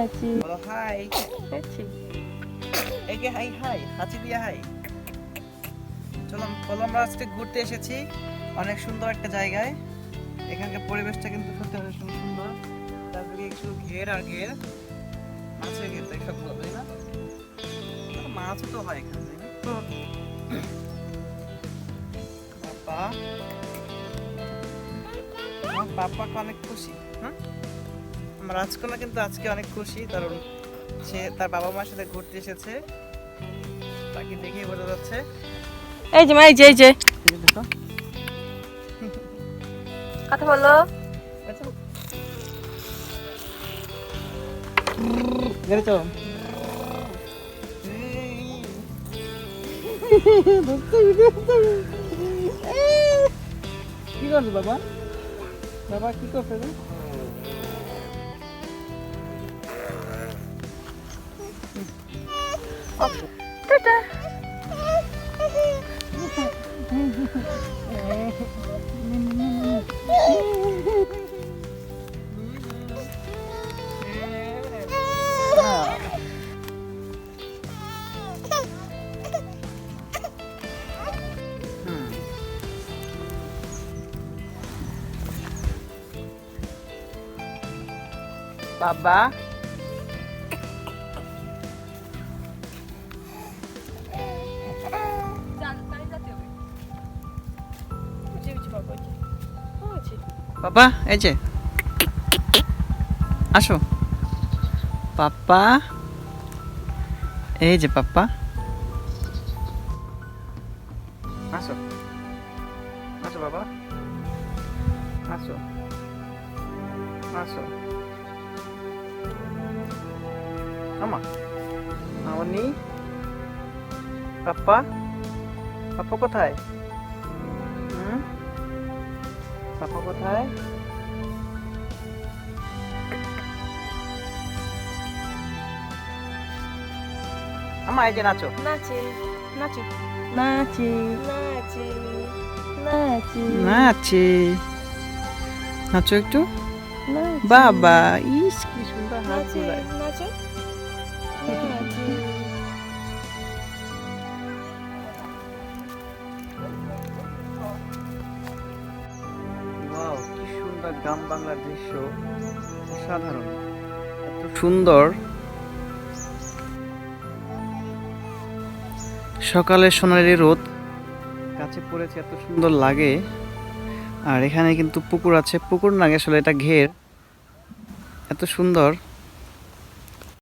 নাচি বলো হাই। নাচি একে হাই হাই হাঁচি দিয়ে হাই। চলো বলো, আমরা আজকে ঘুরতে এসেছি অনেক সুন্দর একটা জায়গায়। এখানকার পরিবেশটা কিন্তু সত্যি অনেক সুন্দর। তারপরে একটু ঘের আর ঘের, মাছের ঘের তো সব তাই না? মাছ তো হয় এখানে তাই না? বাবা আমার পাপাকে অনেক খুশি। হ্যাঁ, আমার রাজকন্যা কিন্তু আজকে অনেক খুশি, কারণ সে তার বাবা মার সাথে ঘুরতে এসেছে। তাকে দেখেই বোঝা যাচ্ছে। এই যে মা, এই যে এই যে দেখো, কথা বলো। আচ্ছা গেড়ে চলো। কি করছো বাবা? বাবা কি করছো? টাটা। বাবা বাবা এই যে আসো। পাপা এই যে পাপা আসো। আসো বাবা আসো আসো। আমা আমনি পাপা, পাপা কোথায়? পাপা কোথায়? আমা এই যে নাচো। নাচি নাচি নাচি নাচি নাচি নাচে নাচো একটু। নাচি বাবা ইস কি সুন্দর হাত নাচি বোলায়। নাচো নাচি। ওয়াও কি সুন্দর গ্রাম বাংলার দৃশ্য, অসাধারণ, এত সুন্দর। সকালে সোনালি রোদ গাছে পড়েছে, এত সুন্দর লাগে। আর এখানে কিন্তু পুকুর আছে, পুকুর না আসলে এটা ঘের, এত সুন্দর।